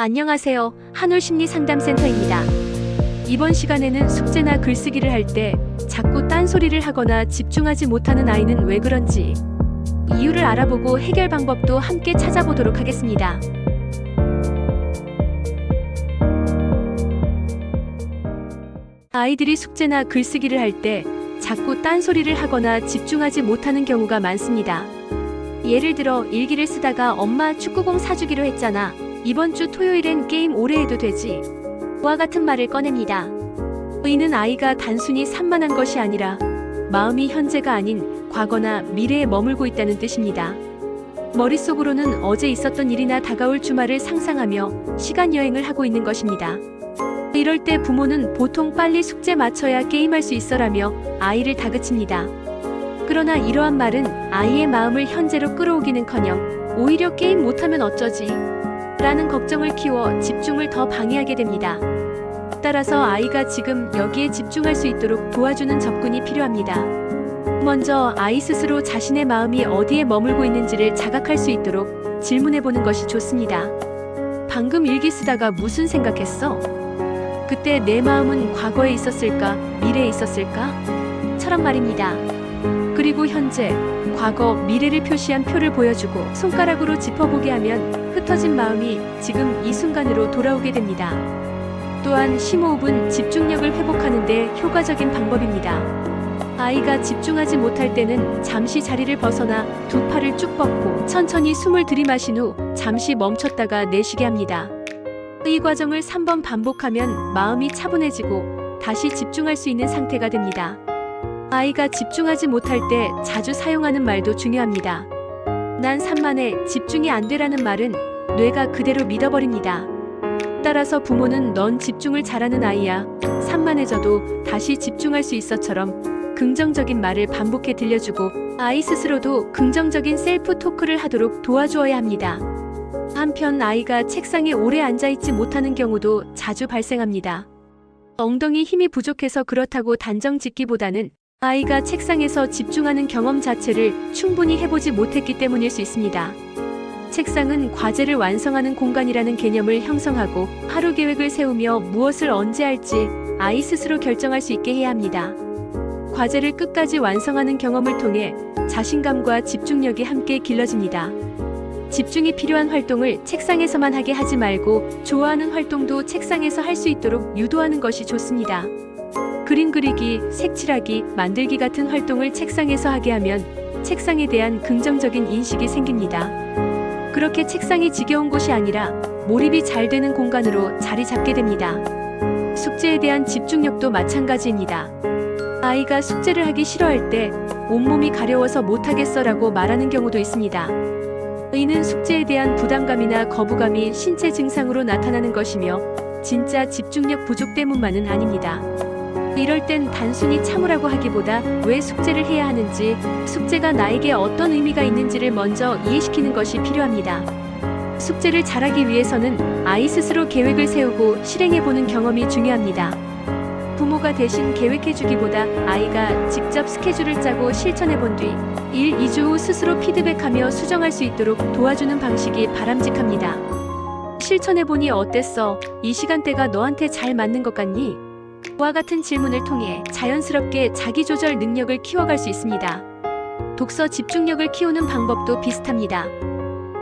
안녕하세요. 한올심리상담센터입니다. 이번 시간에는 숙제나 글쓰기를 할 때 자꾸 딴소리를 하거나 집중하지 못하는 아이는 왜 그런지 이유를 알아보고 해결 방법도 함께 찾아보도록 하겠습니다. 아이들이 숙제나 글쓰기를 할 때 자꾸 딴소리를 하거나 집중하지 못하는 경우가 많습니다. 예를 들어 일기를 쓰다가 엄마 축구공 사주기로 했잖아. 이번 주 토요일엔 게임 오래 해도 되지. 와 같은 말을 꺼냅니다. 이는 아이가 단순히 산만한 것이 아니라 마음이 현재가 아닌 과거나 미래에 머물고 있다는 뜻입니다. 머릿속으로는 어제 있었던 일이나 다가올 주말을 상상하며 시간 여행을 하고 있는 것입니다. 이럴 때 부모는 보통 빨리 숙제 마쳐야 게임할 수 있어라며 아이를 다그칩니다. 그러나 이러한 말은 아이의 마음을 현재로 끌어오기는커녕 오히려 게임 못하면 어쩌지? 라는 걱정을 키워 집중을 더 방해하게 됩니다. 따라서 아이가 지금 여기에 집중할 수 있도록 도와주는 접근이 필요합니다. 먼저 아이 스스로 자신의 마음이 어디에 머물고 있는지를 자각할 수 있도록 질문해보는 것이 좋습니다. 방금 일기 쓰다가 무슨 생각했어? 그때 내 마음은 과거에 있었을까? 미래에 있었을까? 처럼 말입니다. 그리고 현재, 과거, 미래를 표시한 표를 보여주고 손가락으로 짚어보게 하면 흩어진 마음이 지금 이 순간으로 돌아오게 됩니다. 또한 심호흡은 집중력을 회복하는 데 효과적인 방법입니다. 아이가 집중하지 못할 때는 잠시 자리를 벗어나 두 팔을 쭉 뻗고 천천히 숨을 들이마신 후 잠시 멈췄다가 내쉬게 합니다. 이 과정을 3번 반복하면 마음이 차분해지고 다시 집중할 수 있는 상태가 됩니다. 아이가 집중하지 못할 때 자주 사용하는 말도 중요합니다. 난 산만해, 집중이 안 되라는 말은 뇌가 그대로 믿어버립니다. 따라서 부모는 넌 집중을 잘하는 아이야, 산만해져도 다시 집중할 수 있어처럼 긍정적인 말을 반복해 들려주고 아이 스스로도 긍정적인 셀프 토크를 하도록 도와주어야 합니다. 한편 아이가 책상에 오래 앉아있지 못하는 경우도 자주 발생합니다. 엉덩이 힘이 부족해서 그렇다고 단정 짓기보다는 아이가 책상에서 집중하는 경험 자체를 충분히 해보지 못했기 때문일 수 있습니다. 책상은 과제를 완성하는 공간이라는 개념을 형성하고 하루 계획을 세우며 무엇을 언제 할지 아이 스스로 결정할 수 있게 해야 합니다. 과제를 끝까지 완성하는 경험을 통해 자신감과 집중력이 함께 길러집니다. 집중이 필요한 활동을 책상에서만 하게 하지 말고 좋아하는 활동도 책상에서 할 수 있도록 유도하는 것이 좋습니다. 그림 그리기, 색칠하기, 만들기 같은 활동을 책상에서 하게 하면 책상에 대한 긍정적인 인식이 생깁니다. 그렇게 책상이 지겨운 곳이 아니라 몰입이 잘 되는 공간으로 자리 잡게 됩니다. 숙제에 대한 집중력도 마찬가지입니다. 아이가 숙제를 하기 싫어할 때 온몸이 가려워서 못하겠어라고 말하는 경우도 있습니다. 이는 숙제에 대한 부담감이나 거부감이 신체 증상으로 나타나는 것이며 진짜 집중력 부족 때문만은 아닙니다. 이럴 땐 단순히 참으라고 하기보다 왜 숙제를 해야 하는지, 숙제가 나에게 어떤 의미가 있는지를 먼저 이해시키는 것이 필요합니다. 숙제를 잘하기 위해서는 아이 스스로 계획을 세우고 실행해보는 경험이 중요합니다. 부모가 대신 계획해주기보다 아이가 직접 스케줄을 짜고 실천해본 뒤 1, 2주 후 스스로 피드백하며 수정할 수 있도록 도와주는 방식이 바람직합니다. 실천해보니 어땠어? 이 시간대가 너한테 잘 맞는 것 같니? 와 같은 질문을 통해 자연스럽게 자기조절 능력을 키워갈 수 있습니다. 독서 집중력을 키우는 방법도 비슷합니다.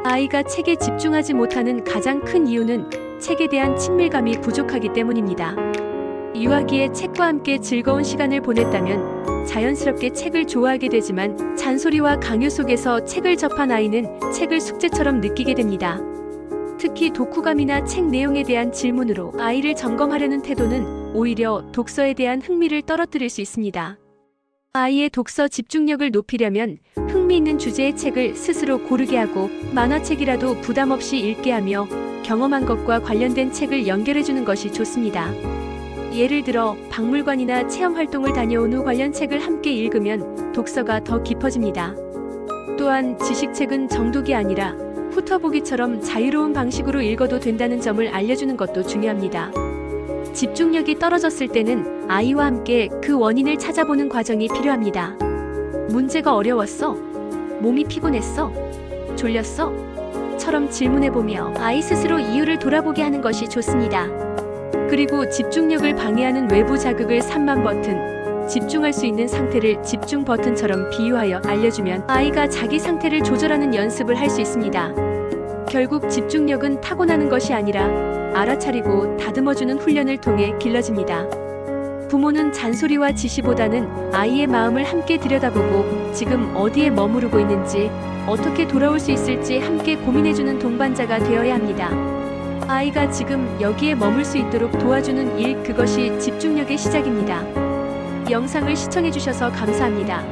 아이가 책에 집중하지 못하는 가장 큰 이유는 책에 대한 친밀감이 부족하기 때문입니다. 유아기에 책과 함께 즐거운 시간을 보냈다면 자연스럽게 책을 좋아하게 되지만 잔소리와 강요 속에서 책을 접한 아이는 책을 숙제처럼 느끼게 됩니다. 특히 독후감이나 책 내용에 대한 질문으로 아이를 점검하려는 태도는 오히려 독서에 대한 흥미를 떨어뜨릴 수 있습니다. 아이의 독서 집중력을 높이려면 흥미있는 주제의 책을 스스로 고르게 하고 만화책이라도 부담 없이 읽게 하며 경험한 것과 관련된 책을 연결해주는 것이 좋습니다. 예를 들어 박물관이나 체험활동을 다녀온 후 관련 책을 함께 읽으면 독서가 더 깊어집니다. 또한 지식책은 정독이 아니라 훑어보기처럼 자유로운 방식으로 읽어도 된다는 점을 알려주는 것도 중요합니다. 집중력이 떨어졌을 때는 아이와 함께 그 원인을 찾아보는 과정이 필요합니다. 문제가 어려웠어? 몸이 피곤했어? 졸렸어? 처럼 질문해보며 아이 스스로 이유를 돌아보게 하는 것이 좋습니다. 그리고 집중력을 방해하는 외부 자극을 산만 버튼, 집중할 수 있는 상태를 집중 버튼처럼 비유하여 알려주면 아이가 자기 상태를 조절하는 연습을 할 수 있습니다. 결국 집중력은 타고나는 것이 아니라 알아차리고 다듬어주는 훈련을 통해 길러집니다. 부모는 잔소리와 지시보다는 아이의 마음을 함께 들여다보고 지금 어디에 머무르고 있는지, 어떻게 돌아올 수 있을지 함께 고민해주는 동반자가 되어야 합니다. 아이가 지금 여기에 머물 수 있도록 도와주는 일, 그것이 집중력의 시작입니다. 영상을 시청해주셔서 감사합니다.